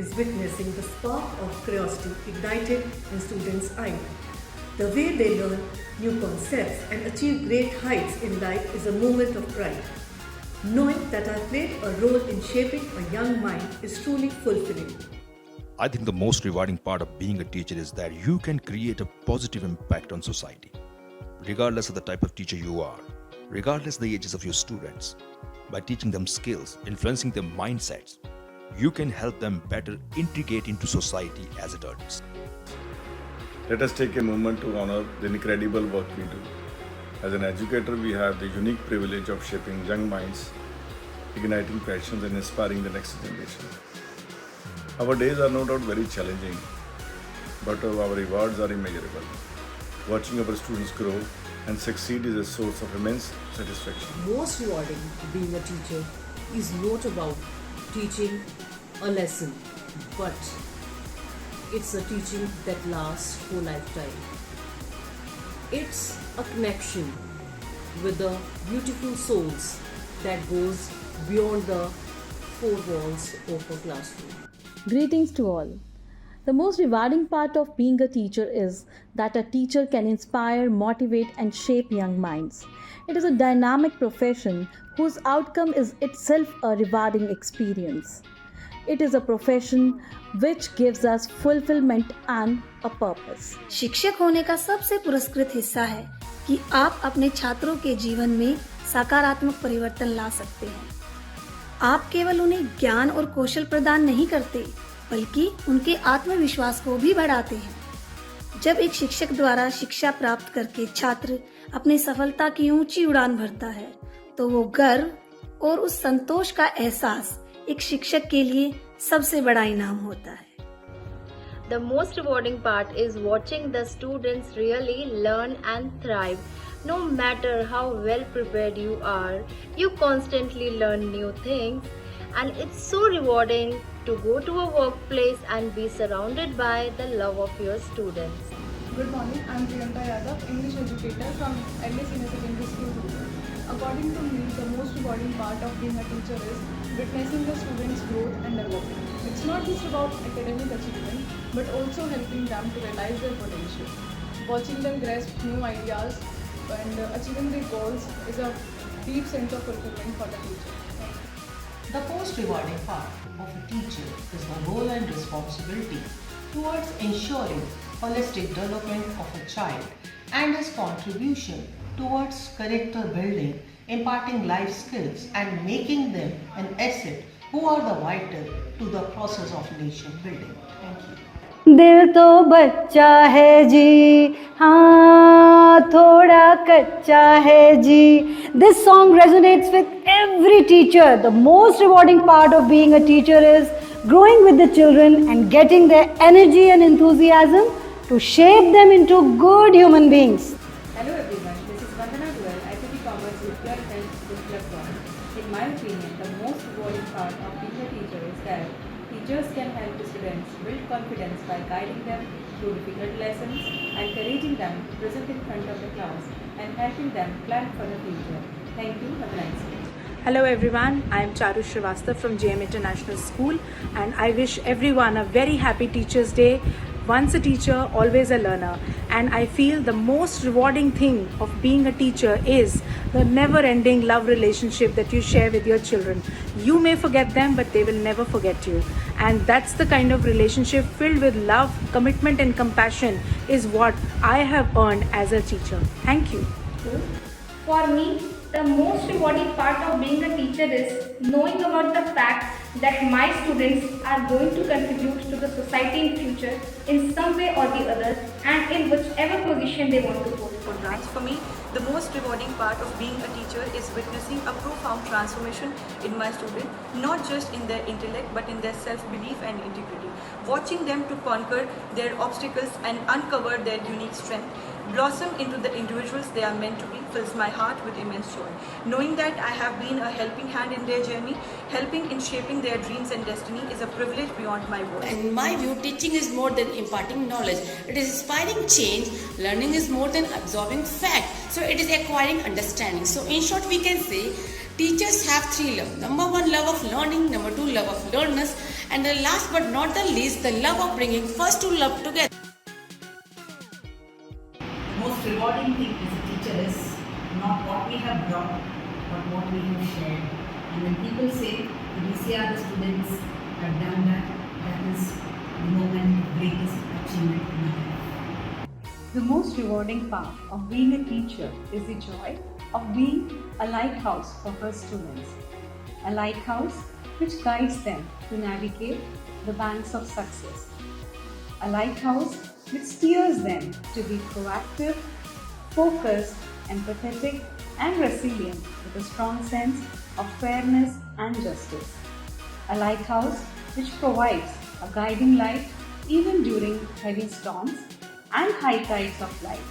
is witnessing the spark of curiosity ignited in students' eyes. The way they learn new concepts and achieve great heights in life is a moment of pride. Knowing that I played a role in shaping a young mind is truly fulfilling. I think the most rewarding part of being a teacher is that you can create a positive impact on society, regardless of the type of teacher you are, regardless of the ages of your students. By teaching them skills, influencing their mindsets, you can help them better integrate into society as adults. Let us take a moment to honor the incredible work we do. As an educator, we have the unique privilege of shaping young minds, igniting passions and inspiring the next generation. Our days are no doubt very challenging, but our rewards are immeasurable. Watching our students grow and succeed is a source of immense satisfaction. Most rewarding being a teacher is not about teaching a lesson, but it's a teaching that lasts for lifetime. It's a connection with the beautiful souls that goes beyond the four walls of a classroom. Greetings to all. The most rewarding part of being a teacher is that a teacher can inspire, motivate, and shape young minds. It is a dynamic profession whose outcome is itself a rewarding experience. It is a profession which gives us fulfillment and a purpose. शिक्षक होने का सबसे पुरस्कृत हिस्सा है कि आप अपने छात्रों के जीवन में सकारात्मक परिवर्तन ला सकते हैं। आप केवल उन्हें ज्ञान और कौशल प्रदान नहीं करते, बल्कि उनके आत्मविश्वास को भी बढ़ाते हैं। जब एक शिक्षक द्वारा शिक्षा प्राप्त करके छात्र अपनी सफलता की ऊंची उड़ान भरता है, तो वो गर्व और उस संतोष का एहसास एक शिक्षक के लिए सबसे बड़ा इनाम होता है। The most rewarding part is watching the students really learn and thrive. No matter how well prepared you are, you constantly learn new things, and it's so rewarding to go to a workplace and be surrounded by the love of your students. Good morning, I'm Priyanka Yadav, English educator from LA Senior Secondary School. According to me, the most rewarding part of being a teacher is witnessing the students' growth and development. It's not just about academic achievement, but also helping them to realize their potential. Watching them grasp new ideas and achieving their goals is a deep sense of fulfillment for the teacher. The most rewarding part of a teacher is the role and responsibility towards ensuring holistic development of a child and his contribution towards character building, imparting life skills and making them an asset who are the vital to the process of nation building. Thank you. दिल तो बच्चा है जी, हाँ थोड़ा कच्चा है जी. This song resonates with every teacher. The most rewarding part of being a teacher is growing with the children and getting their energy and enthusiasm to shape them into good human beings. Hello everyone, this is Vandana Duel, ICT Commerce with your friends with Club. In my opinion, the most rewarding part of being a teacher is that teachers can help the students build confidence by guiding them through difficult lessons, encouraging them to present in front of the class, and helping them plan for the future. Thank you. Have a nice day. Hello everyone, I am Charu Srivastava from JM International School, and I wish everyone a very happy Teachers' Day. Once a teacher, always a learner. And I feel the most rewarding thing of being a teacher is the never-ending love relationship that you share with your children. You may forget them, but they will never forget you. And that's the kind of relationship filled with love, commitment and compassion is what I have earned as a teacher. Thank you. For me, the most rewarding part of being a teacher is knowing about the fact that my students are going to contribute to the society in future in some way or the other, and in whichever position they want to hold. For me, the most rewarding part of being a teacher is witnessing a profound transformation in my students, not just in their intellect but in their self-belief and integrity. Watching them to conquer their obstacles and uncover their unique strength, blossom into the individuals they are meant to be, fills my heart with immense joy. Knowing that I have been a helping hand in their journey, helping in shaping their dreams and destiny is a privilege beyond my words. In my view, teaching is more than imparting knowledge. It is inspiring change. Learning is more than absorbing fact. So it is acquiring understanding. So in short, we can say Teachers have three love. Number one, love of learning. Number two, love of learners. And the last but not the least, the love of bringing first two love together. The most rewarding thing as a teacher is not what we have brought, but what we have shared. And when people say, the VCR, the students have done that, that is the moment of greatest achievement in my life. The most rewarding part of being a teacher is the joy of being a lighthouse for her students. A lighthouse which guides them to navigate the banks of success. A lighthouse which steers them to be proactive, focused, empathetic, and resilient with a strong sense of fairness and justice. A lighthouse which provides a guiding light even during heavy storms and high tides of life,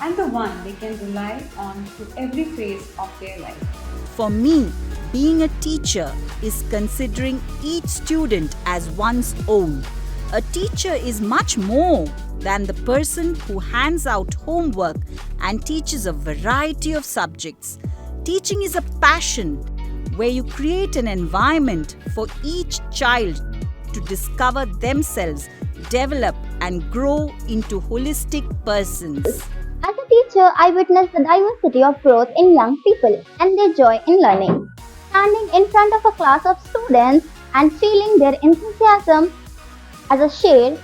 and the one they can rely on to every phase of their life. For me, being a teacher is considering each student as one's own. A teacher is much more than the person who hands out homework and teaches a variety of subjects. Teaching is a passion where you create an environment for each child to discover themselves, develop and grow into holistic persons. As a teacher, I witnessed the diversity of growth in young people and their joy in learning. Standing in front of a class of students and feeling their enthusiasm as a share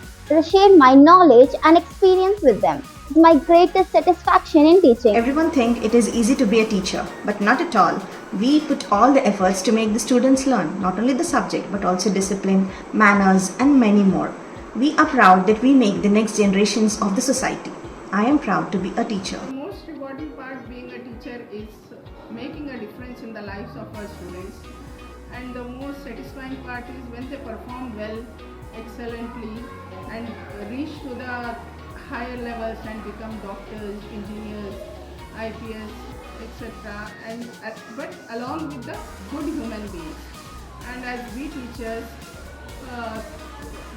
my knowledge and experience with them is my greatest satisfaction in teaching. Everyone thinks it is easy to be a teacher, but not at all. We put all the efforts to make the students learn, not only the subject, but also discipline, manners, and many more. We are proud that we make the next generations of the society. I am proud to be a teacher. The most rewarding part being a teacher is making a difference in the lives of our students. And the most satisfying part is when they perform well, excellently, and reach to the higher levels and become doctors, engineers, IPS, etc. But along with the good human beings. And as we teachers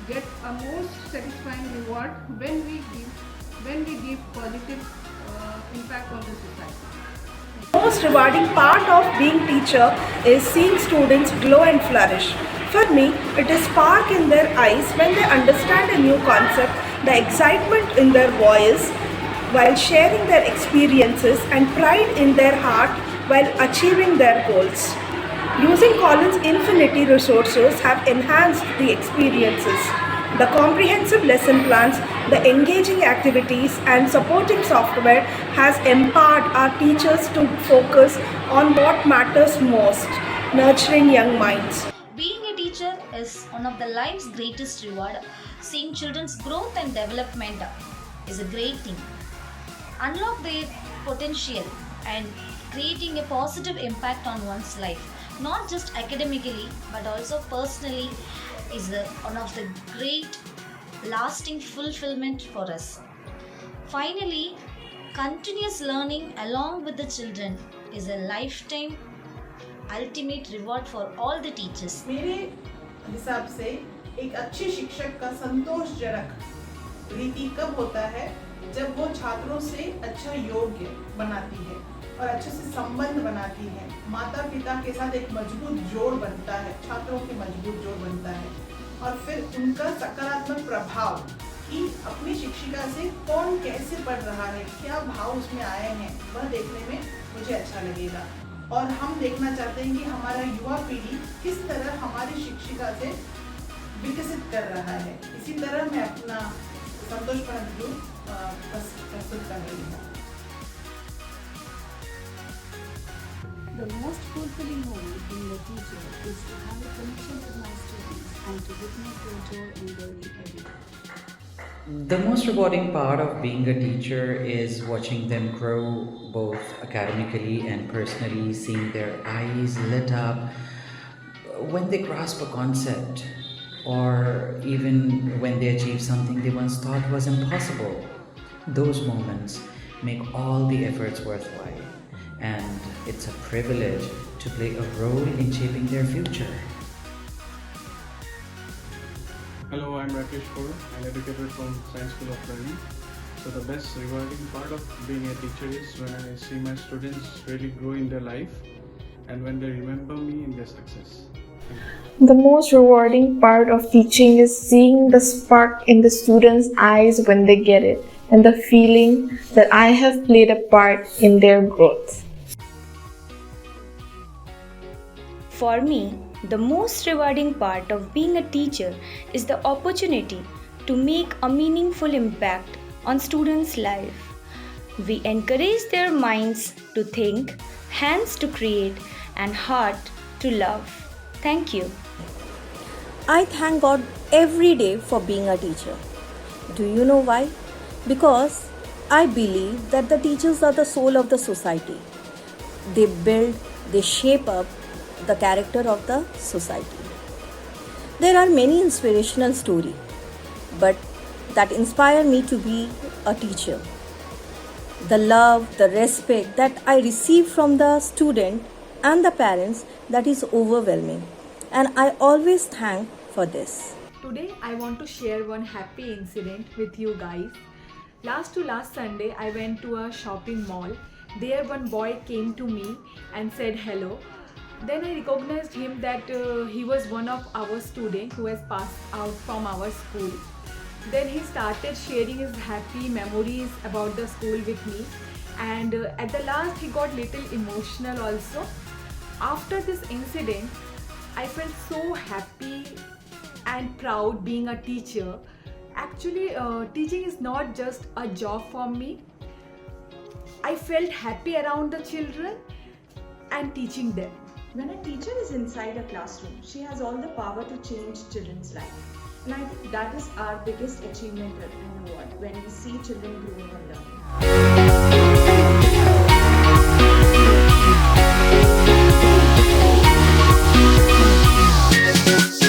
get a most satisfying reward when we give positive impact on the society. The most rewarding part of being teacher is seeing students glow and flourish. For me, it is spark in their eyes when they understand a new concept, the excitement in their voice while sharing their experiences, and pride in their heart while achieving their goals. Using Collins Infinity resources have enhanced the experiences. The comprehensive lesson plans, the engaging activities and supporting software has empowered our teachers to focus on what matters most, nurturing young minds. Being a teacher is one of the life's greatest reward. Seeing children's growth and development is a great thing. Unlock their potential and creating a positive impact on one's life, not just academically but also personally, is one of the great lasting fulfillment for us. Finally, continuous learning along with the children is a lifetime ultimate reward for all the teachers. मेरे हिसाब से एक अच्छे शिक्षक का संतोषजनक रीति कब होता है जब वो छात्रों से अच्छा योग्य बनाती है और अच्छे से संबंध बनाती है, माता पिता के साथ एक मजबूत जोड़ बनता है, छात्रों के मजबूत जोड़ बनता है और फिर उनका सकारात्मक प्रभाव कि अपनी शिक्षिका से कौन कैसे पढ़ रहा है, क्या भाव उसमें आए हैं, वह देखने में मुझे अच्छा लगेगा। और हम देखना चाहते हैं कि हमारा युवा पीढ़ी किस तरह हमारी शिक्षिका से विकसित कर रहा है। इसी तरह मैं अपना संतोषपूर्ण व्यू प्रस्तुत कर रही हूँ। The most fulfilling moment being a teacher is to have a connection with my students and to witness their joy in learning every day. The most rewarding part of being a teacher is watching them grow both academically and personally, seeing their eyes lit up when they grasp a concept or even when they achieve something they once thought was impossible. Those moments make all the efforts worthwhile, and it's a privilege to play a role in shaping their future. Hello, I'm Rakesh Kaur, an educator from Science School of Learning. So the best rewarding part of being a teacher is when I see my students really grow in their life and when they remember me in their success. The most rewarding part of teaching is seeing the spark in the students' eyes when they get it, and the feeling that I have played a part in their growth. For me, the most rewarding part of being a teacher is the opportunity to make a meaningful impact on students' life. We encourage their minds to think, hands to create, and heart to love. Thank you. I thank God every day for being a teacher. Do you know why? Because I believe that the teachers are the soul of the society. They build, they shape up the character of the society. There are many inspirational stories, but that inspire me to be a teacher. The love, the respect that I receive from the student and the parents, that is overwhelming, and I always thank for this. Today I want to share one happy incident with you guys. Last Sunday I went to a shopping mall. There one boy came to me and said hello. Then I recognized him that he was one of our students who has passed out from our school. Then he started sharing his happy memories about the school with me, and at the last he got little emotional also. After this incident, I felt so happy and proud being a teacher. Actually, teaching is not just a job for me. I felt happy around the children and teaching them. When a teacher is inside a classroom, she has all the power to change children's life. And I think that is our biggest achievement and reward when we see children growing and learning.